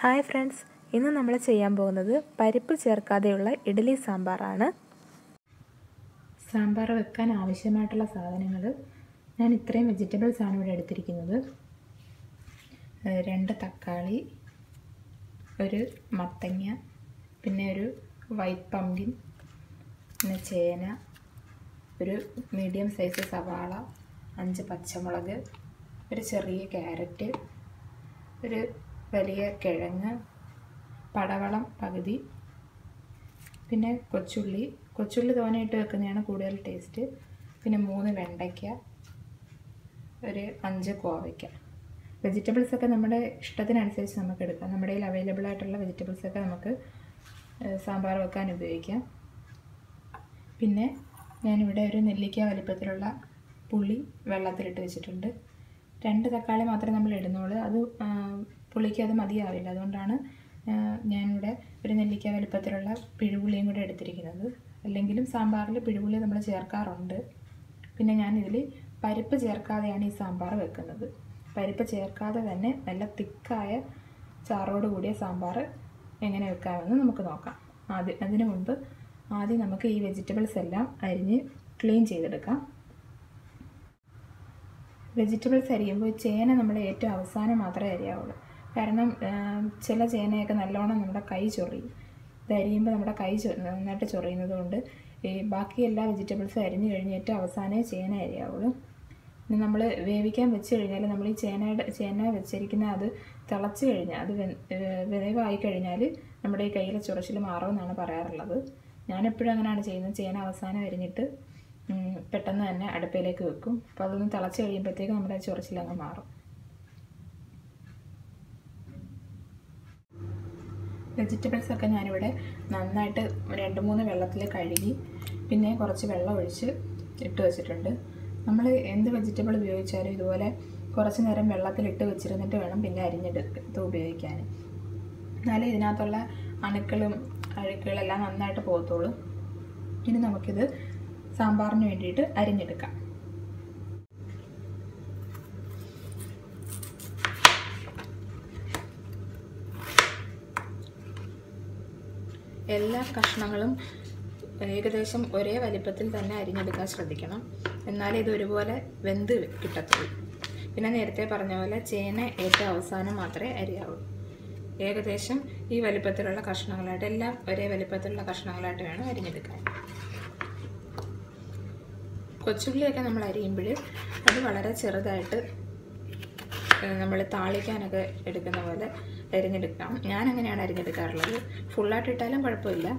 Hi friends, ഇന്ന് നമ്മൾ ചെയ്യാൻ പോകുന്നത് പരിപ്പ് ചേർക്കാതെയുള്ള ഇഡ്ഡലി സാമ്പാറാണ്. സാമ്പാർ വെക്കാൻ ആവശ്യമായിട്ടുള്ള സാധനങ്ങൾ ഞാൻ ഇത്രയും വെജിറ്റബിൾസ് ആണ് ഇവിടെ എടുത്തിരിക്കുന്നത്. 2 തക്കാളി, ഒരു മത്തങ്ങ, പിന്നെ ഒരു വൈറ്റ് പംകിൻ, പിന്നെ ചേന, ഒരു മീഡിയം സൈസ് സവാള, 5 പച്ചമുളക്, ഒരു ചെറിയ ക്യാരറ്റ്, ഒരു വലിയ കിഴങ്ങ്, പടവളം പകുതി, പിന്നെ കൊച്ചുള്ളി തോനെയിട്ട് വെക്കുന്നതാണ് കൂടുതൽ ടേസ്റ്റ്, പിന്നെ 3 വെണ്ടയ്ക്ക, ഒരു 5 കോവയ്ക്ക. വെജിറ്റബിൾസൊക്കെ നമ്മുടെ ഇഷ്ടത്തിനനുസരിച്ച് നമുക്ക് എടുക്കാം. നമ്മുടെ കയ്യിൽ അവൈലബിൾ ആയിട്ടുള്ള വെജിറ്റബിൾസൊക്കെ നമുക്ക് സാമ്പാർ വെക്കാൻ ഉപയോഗിക്കാം. പിന്നെ ഞാനിവിടെ ഒരു നെല്ലിക്ക വലിപ്പത്തിലുള്ള പുളി വെള്ളത്തിലിട്ട് വെച്ചിട്ടുണ്ട്. 2 തക്കാളി മാത്രമേ നമ്മൾ ഇടുന്നുള്ളൂ. അത് പുളിക്ക് അത് മതിയാവില്ല. അതുകൊണ്ടാണ് ഞാനിവിടെ ഒരു നെല്ലിക്ക വലിപ്പത്തിലുള്ള പിഴുപുളിയും കൂടെ എടുത്തിരിക്കുന്നത്. അല്ലെങ്കിലും സാമ്പാറിൽ പിഴുപുളി നമ്മൾ ചേർക്കാറുണ്ട്. പിന്നെ ഞാനിതിൽ പരിപ്പ് ചേർക്കാതെയാണ് ഈ സാമ്പാർ വെക്കുന്നത്. പരിപ്പ് ചേർക്കാതെ തന്നെ നല്ല തിക്കായ ചാറോട് കൂടിയ സാമ്പാർ എങ്ങനെ വെക്കാമെന്ന് നമുക്ക് നോക്കാം. അതിനു മുൻപ് ആദ്യം നമുക്ക് ഈ വെജിറ്റബിൾസ് എല്ലാം അരിഞ്ഞ് ക്ലീൻ ചെയ്തെടുക്കാം. വെജിറ്റബിൾസ് അരിയുമ്പോൾ ചേന നമ്മൾ ഏറ്റവും അവസാനം മാത്രമേ അരിയാവുള്ളൂ. കാരണം ചില ചേനയൊക്കെ നല്ലോണം നമ്മുടെ കൈ ചൊറിയും. ഇത് അരിയുമ്പോൾ നമ്മുടെ കൈ നന്നായിട്ട് ചൊറിയുന്നത് കൊണ്ട് ഈ ബാക്കി എല്ലാ വെജിറ്റബിൾസും അരിഞ്ഞ് കഴിഞ്ഞ് ഏറ്റവും അവസാനമേ ചേന അരിയാവുള്ളൂ. ഇനി നമ്മൾ വേവിക്കാൻ വെച്ച് കഴിഞ്ഞാൽ നമ്മൾ ഈ ചേന വെച്ചിരിക്കുന്ന അത് തിളച്ച് കഴിഞ്ഞാൽ അത് വേവായി കഴിഞ്ഞാൽ നമ്മുടെ ഈ കയ്യിലെ ചൊറിച്ചിൽ മാറുമെന്നാണ് പറയാറുള്ളത്. ഞാനെപ്പോഴും അങ്ങനെയാണ് ചെയ്യുന്നത്. ചേന അവസാനം അരിഞ്ഞിട്ട് പെട്ടെന്ന് തന്നെ അടുപ്പിലേക്ക് വെക്കും. അപ്പോൾ അതൊന്ന് തിളച്ച് കഴിയുമ്പോഴത്തേക്ക് നമ്മുടെ ചൊറിച്ചിലങ്ങ് മാറും. വെജിറ്റബിൾസൊക്കെ ഞാനിവിടെ നന്നായിട്ട് 2-3 വെള്ളത്തിൽ കഴുകി പിന്നെ കുറച്ച് വെള്ളം ഒഴിച്ച് ഇട്ട് വെച്ചിട്ടുണ്ട്. നമ്മൾ എന്ത് വെജിറ്റബിൾ ഉപയോഗിച്ചാലും ഇതുപോലെ കുറച്ച് നേരം വെള്ളത്തിലിട്ട് വെച്ചിരുന്നിട്ട് വേണം പിന്നെ അരിഞ്ഞെടുത്ത് ഉപയോഗിക്കാൻ. എന്നാലേ ഇതിനകത്തുള്ള അണുക്കളും അഴുക്കുകളെല്ലാം നന്നായിട്ട് പോകത്തുള്ളൂ. ഇനി നമുക്കിത് സാമ്പാറിന് വേണ്ടിയിട്ട് അരിഞ്ഞെടുക്കാം. എല്ലാ കഷ്ണങ്ങളും ഏകദേശം ഒരേ വലിപ്പത്തിൽ തന്നെ അരിഞ്ഞെടുക്കാൻ ശ്രദ്ധിക്കണം. എന്നാലേ ഇത് ഒരുപോലെ വെന്ത് കിട്ടത്തുള്ളൂ. പിന്നെ നേരത്തെ പറഞ്ഞ പോലെ ചേന ഏറ്റവും അവസാനം മാത്രമേ അരിയാവൂ. ഏകദേശം ഈ വലിപ്പത്തിലുള്ള കഷ്ണങ്ങളായിട്ട് എല്ലാം ഒരേ വലിപ്പത്തിലുള്ള കഷ്ണങ്ങളായിട്ട് വേണം അരിഞ്ഞെടുക്കാൻ. കൊച്ചുള്ളിയൊക്കെ നമ്മൾ അരിയുമ്പോൾ അത് വളരെ ചെറുതായിട്ട് നമ്മൾ താളിക്കാനൊക്കെ എടുക്കുന്ന പോലെ അരിഞ്ഞെടുക്കാം. ഞാനങ്ങനെയാണ് അരിഞ്ഞെടുക്കാറുള്ളത്. ഫുള്ളായിട്ട് ഇട്ടാലും കുഴപ്പമില്ല.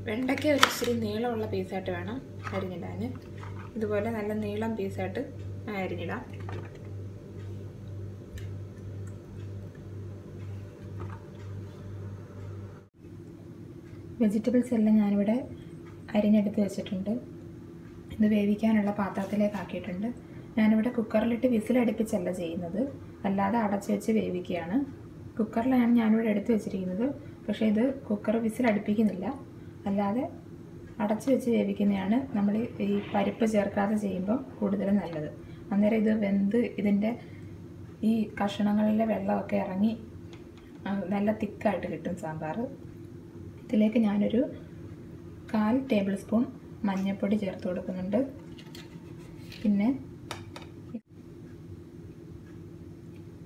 വെണ്ടയ്ക്ക ഒരു ഇച്ചിരി നീളമുള്ള പീസായിട്ട് വേണം അരിഞ്ഞിടാൻ. ഇതുപോലെ നല്ല നീളം പീസായിട്ട് അരിഞ്ഞിടാം. വെജിറ്റബിൾസ് എല്ലാം ഞാനിവിടെ അരിഞ്ഞെടുത്ത് വെച്ചിട്ടുണ്ട്. ഇത് വേവിക്കാനുള്ള പാത്രത്തിലേക്ക് ആക്കിയിട്ടുണ്ട്. ഞാനിവിടെ കുക്കറിലിട്ട് വിസിലടുപ്പിച്ചല്ല ചെയ്യുന്നത്, അല്ലാതെ അടച്ച് വെച്ച് വേവിക്കുകയാണ്. കുക്കറിലാണ് ഞാനിവിടെ എടുത്ത് വെച്ചിരിക്കുന്നത്. പക്ഷേ ഇത് കുക്കർ വിസിലടുപ്പിക്കുന്നില്ല, അല്ലാതെ അടച്ച് വെച്ച് വേവിക്കുന്നതാണ് നമ്മൾ ഈ പരിപ്പ് ചേർക്കാതെ ചെയ്യുമ്പോൾ കൂടുതൽ നല്ലത്. അന്നേരം ഇത് വെന്ത് ഇതിൻ്റെ ഈ കഷ്ണങ്ങളിലെ വെള്ളമൊക്കെ ഇറങ്ങി നല്ല തിക്കായിട്ട് കിട്ടും സാമ്പാർ. ഇതിലേക്ക് ഞാനൊരു 1/4 ടേബിൾ സ്പൂൺ മഞ്ഞൾപ്പൊടി ചേർത്ത് കൊടുക്കുന്നുണ്ട്.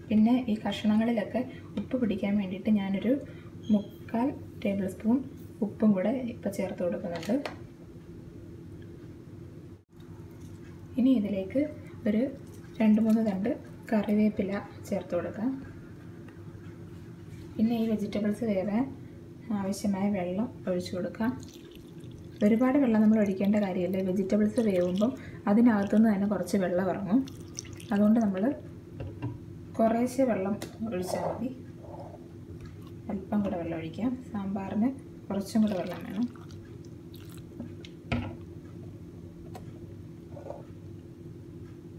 പിന്നെ ഈ കഷ്ണങ്ങളിലൊക്കെ ഉപ്പ് പിടിക്കാൻ വേണ്ടിയിട്ട് ഞാനൊരു 3/4 ടേബിൾ സ്പൂൺ ഉപ്പും കൂടെ ഇപ്പോൾ ചേർത്ത് കൊടുക്കുന്നുണ്ട്. ഇനി ഇതിലേക്ക് ഒരു 2-3 തണ്ട് കറിവേപ്പില ചേർത്ത് കൊടുക്കാം. പിന്നെ ഈ വെജിറ്റബിൾസ് വേവാൻ ആവശ്യമായ വെള്ളം ഒഴിച്ചു കൊടുക്കാം. ഒരുപാട് വെള്ളം നമ്മൾ ഒഴിക്കേണ്ട കാര്യമില്ല. വെജിറ്റബിൾസ് വേവുമ്പം അതിനകത്തുനിന്ന് തന്നെ കുറച്ച് വെള്ളം ഇറങ്ങും. അതുകൊണ്ട് നമ്മൾ കുറേശ്ശെ വെള്ളം ഒഴിച്ചാൽ മതി. അല്പം കൂടെ വെള്ളം ഒഴിക്കാം. സാമ്പാറിന് കുറച്ചും കൂടെ വെള്ളം വേണം.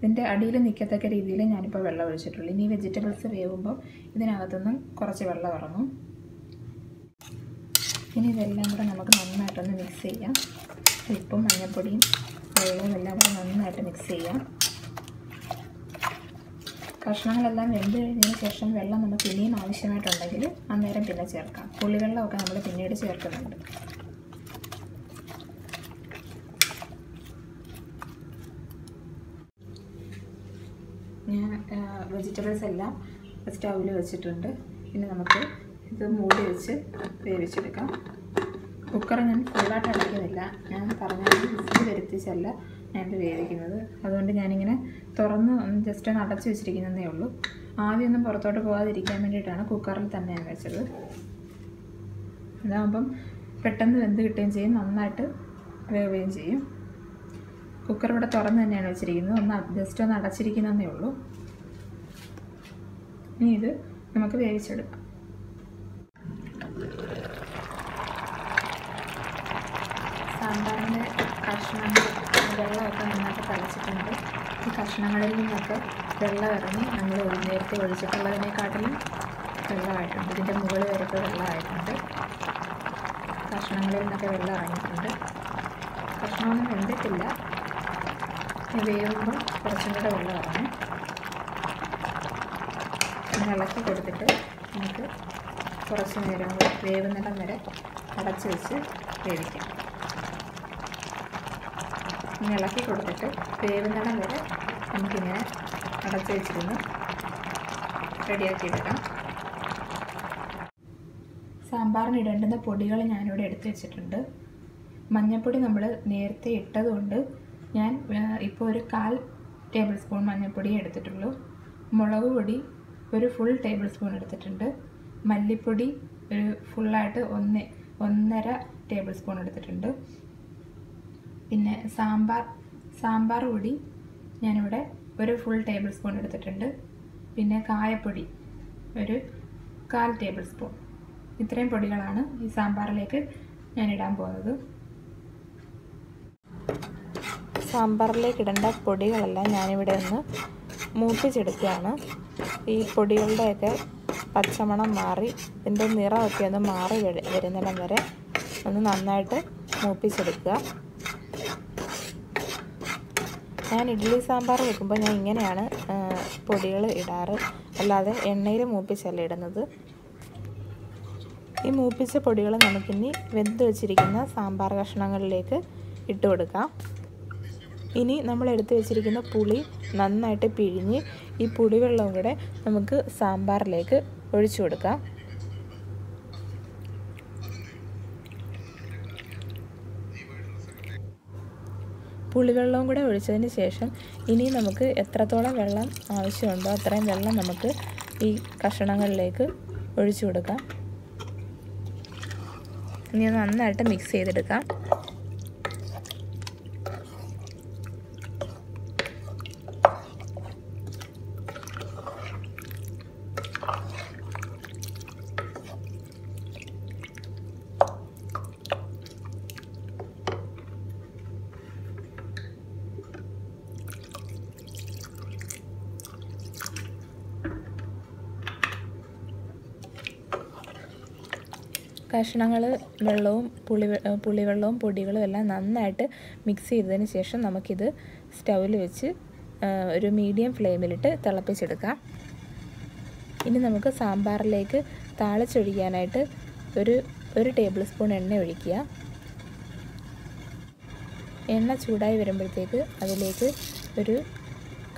ഇതിൻ്റെ അടിയിൽ നിൽക്കത്തക്ക രീതിയിൽ ഞാനിപ്പോൾ വെള്ളം ഒഴിച്ചിട്ടുള്ളൂ. ഇനി വെജിറ്റബിൾസ് വേവുമ്പോൾ ഇതിനകത്തുനിന്ന് കുറച്ച് വെള്ളം ഇറങ്ങും. ഇനി ഇതെല്ലാം കൂടെ നമുക്ക് നന്നായിട്ടൊന്ന് മിക്സ് ചെയ്യാം. ഉപ്പും മഞ്ഞൾപ്പൊടിയും വെള്ളവും എല്ലാം കൂടെ നന്നായിട്ട് മിക്സ് ചെയ്യാം. കഷ്ണങ്ങളെല്ലാം വെന്ത് കഴിഞ്ഞതിന് ശേഷം വെള്ളം നമുക്ക് ഇനിയും ആവശ്യമായിട്ടുണ്ടെങ്കിൽ അന്നേരം പിന്നെ ചേർക്കാം. പുളിവെള്ളമൊക്കെ നമ്മൾ പിന്നീട് ചേർക്കുന്നുണ്ട്. ഞാൻ വെജിറ്റബിൾസ് എല്ലാം സ്റ്റൗവിൽ വെച്ചിട്ടുണ്ട്. ഇനി നമുക്ക് ഇത് മൂടി വെച്ച് വേവിച്ചെടുക്കാം. കുക്കർ ഞാൻ ഫുള്ളായിട്ട് അടയ്ക്കുന്നില്ല. ഞാൻ പറഞ്ഞാൽ വിസിൽ വരുത്തിച്ചല്ല ഞാനിത് വേവിക്കുന്നത്. അതുകൊണ്ട് ഞാനിങ്ങനെ തുറന്ന് ജസ്റ്റ് ഒന്ന് അടച്ച് വെച്ചിരിക്കുന്നതേ ഉള്ളൂ. ആവിയൊന്നും പുറത്തോട്ട് പോകാതിരിക്കാൻ വേണ്ടിയിട്ടാണ് കുക്കറിൽ തന്നെ ഞാൻ വെച്ചത്. ഇതാകുമ്പം പെട്ടെന്ന് വെന്ത് കിട്ടുകയും ചെയ്യും, നന്നായിട്ട് വേവുകയും ചെയ്യും. കുക്കർ ഇവിടെ തുറന്ന് തന്നെയാണ് വെച്ചിരിക്കുന്നത്. ജസ്റ്റ് ഒന്ന് അടച്ചിരിക്കുന്നതേ ഉള്ളൂ. ഇനി ഇത് നമുക്ക് വേവിച്ചെടുക്കാം. സാമ്പാറിൻ്റെ കഷ്ണങ്ങൾ വെള്ളമൊക്കെ നന്നായിട്ട് തിളച്ചിട്ടുണ്ട്. ഈ കഷ്ണങ്ങളിൽ നിന്നൊക്കെ വെള്ളം ഇറങ്ങി നമ്മൾ നേരത്തെ ഒഴിച്ചിട്ടുള്ളതിനെക്കാട്ടിലും വെള്ളമായിട്ടുണ്ട്. ഇതിൻ്റെ മുകളിൽ വരയ്ക്ക് വെള്ളമായിട്ടുണ്ട്. കഷ്ണങ്ങളിൽ നിന്നൊക്കെ വെള്ളം ഇറങ്ങിയിട്ടുണ്ട്. കഷ്ണമൊന്നും വെന്തിട്ടില്ല. വേവുമ്പോൾ കുറച്ചും കൂടെ വെള്ളം ഇറങ്ങും. ഇളക്കി കൊടുത്തിട്ട് നമുക്ക് കുറച്ച് നേരം കൂടെ വേവുന്നിടം വരെ അടച്ച് വെച്ച് വേവിക്കാം. ഇളക്കി കൊടുത്തിട്ട് വേവുന്നിടം വരെ നമുക്കിങ്ങനെ അടച്ച് വെച്ചിരുന്ന് റെഡിയാക്കിയെടുക്കാം. സാമ്പാറിന് ഇടേണ്ടുന്ന പൊടികൾ ഞാനിവിടെ എടുത്ത് വെച്ചിട്ടുണ്ട്. മഞ്ഞൾപ്പൊടി നമ്മൾ നേരത്തെ ഇട്ടതുകൊണ്ട് ഞാൻ ഇപ്പോൾ ഒരു 1/4 ടേബിൾ സ്പൂൺ മഞ്ഞൾപ്പൊടി എടുത്തിട്ടുള്ളൂ. മുളക് പൊടി ഒരു ഫുൾ ടേബിൾ സ്പൂൺ എടുത്തിട്ടുണ്ട്. മല്ലിപ്പൊടി ഒരു ഫുള്ളായിട്ട് 1.5 ടേബിൾ സ്പൂൺ എടുത്തിട്ടുണ്ട്. പിന്നെ സാമ്പാർ പൊടി ഞാനിവിടെ ഒരു ഫുൾ ടേബിൾ സ്പൂൺ എടുത്തിട്ടുണ്ട്. പിന്നെ കായപ്പൊടി ഒരു 1/4 ടേബിൾ സ്പൂൺ. ഇത്രയും പൊടികളാണ് ഈ സാമ്പാറിലേക്ക് ഞാൻ ഇടാൻ പോകുന്നത്. സാമ്പാറിലേക്ക് ഇടേണ്ട പൊടികളെല്ലാം ഞാനിവിടെ ഒന്ന് മൂപ്പിച്ചെടുക്കുകയാണ്. ഈ പൊടികളുടെയൊക്കെ പച്ചമണം മാറി ഇതിൻ്റെ നിറമൊക്കെ ഒന്ന് മാറി വരുന്നിടം വരെ ഒന്ന് നന്നായിട്ട് മൂപ്പിച്ചെടുക്കുക. ഞാൻ ഇഡ്ഡലി സാമ്പാർ വെക്കുമ്പോൾ ഞാൻ ഇങ്ങനെയാണ് പൊടികൾ ഇടാറ്, അല്ലാതെ എണ്ണയിൽ മൂപ്പിച്ചല്ല ഇടുന്നത്. ഈ മൂപ്പിച്ച പൊടികൾ നമുക്കിനി വെന്ത് വെച്ചിരിക്കുന്ന സാമ്പാർ കഷ്ണങ്ങളിലേക്ക് ഇട്ട് കൊടുക്കാം. ഇനി നമ്മൾ എടുത്ത് വെച്ചിരിക്കുന്ന പുളി നന്നായിട്ട് പിഴിഞ്ഞ് ഈ പുളിവെള്ളവും കൂടെ നമുക്ക് സാമ്പാറിലേക്ക് ഒഴിച്ചു കൊടുക്കാം. പുളിവെള്ളവും കൂടെ ഒഴിച്ചതിന് ശേഷം ഇനി നമുക്ക് എത്രത്തോളം വെള്ളം ആവശ്യമുണ്ടോ അത്രയും വെള്ളം നമുക്ക് ഈ കഷണങ്ങളിലേക്ക് ഒഴിച്ചു കൊടുക്കാം. ഇനി നന്നായിട്ട് മിക്സ് ചെയ്തെടുക്കാം. കഷ്ണങ്ങൾ പുളിവെള്ളവും പൊടികളും എല്ലാം നന്നായിട്ട് മിക്സ് ചെയ്തതിന് ശേഷം നമുക്കിത് സ്റ്റൗവിൽ വെച്ച് ഒരു മീഡിയം ഫ്ലെയിമിലിട്ട് തിളപ്പിച്ചെടുക്കാം. ഇനി നമുക്ക് സാമ്പാറിലേക്ക് താളിച്ചൊഴിക്കാനായിട്ട് ഒരു ടേബിൾ സ്പൂൺ എണ്ണ ഒഴിക്കുക. എണ്ണ ചൂടായി വരുമ്പോഴത്തേക്ക് അതിലേക്ക് ഒരു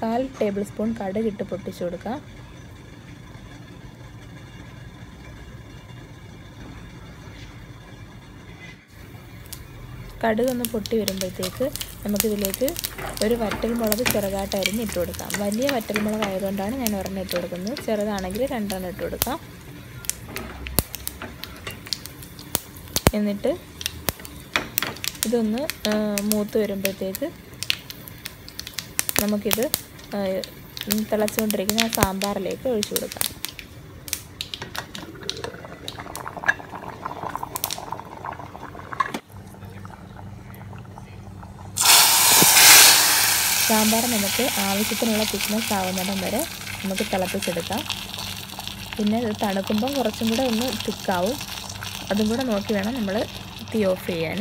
1/4 ടേബിൾ സ്പൂൺ കടുകിട്ട് പൊട്ടിച്ചു കൊടുക്കാം. കടുകൊന്ന് പൊട്ടി വരുമ്പോഴത്തേക്ക് നമുക്കിതിലേക്ക് ഒരു വറ്റൽമുളക് ചെറുതായിട്ട് അരിഞ്ഞ് ഇട്ട് കൊടുക്കാം. വലിയ വറ്റൽമുളക് ആയതുകൊണ്ടാണ് ഞാൻ ഒരെണ്ണം ഇട്ട് കൊടുക്കുന്നത്. ചെറുതാണെങ്കിൽ 2 എണ്ണം ഇട്ട് കൊടുക്കാം. എന്നിട്ട് ഇതൊന്ന് മൂത്ത് വരുമ്പോഴത്തേക്ക് നമുക്കിത് തിളച്ചുകൊണ്ടിരിക്കുന്ന സാമ്പാറിലേക്ക് ഒഴിച്ചു കൊടുക്കാം. സാമ്പാർ നമുക്ക് ആവശ്യത്തിനുള്ള തിക്നെസ് ആവുന്നിടം വരെ നമുക്ക് തിളപ്പിച്ചെടുക്കാം. പിന്നെ ഇത് തണുക്കുമ്പം കുറച്ചും കൂടെ ഒന്ന് തിക്കാവും. അതും കൂടെ നോക്കി വേണം നമ്മൾ തീ ഓഫ് ചെയ്യാൻ.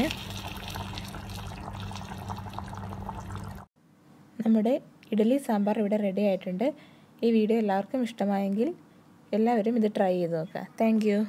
നമ്മുടെ ഇഡ്ഡലി സാമ്പാർ ഇവിടെ റെഡി ആയിട്ടുണ്ട്. ഈ വീഡിയോ എല്ലാവർക്കും ഇഷ്ടമായെങ്കിൽ എല്ലാവരും ഇത് ട്രൈ ചെയ്ത് നോക്കുക. Thank you.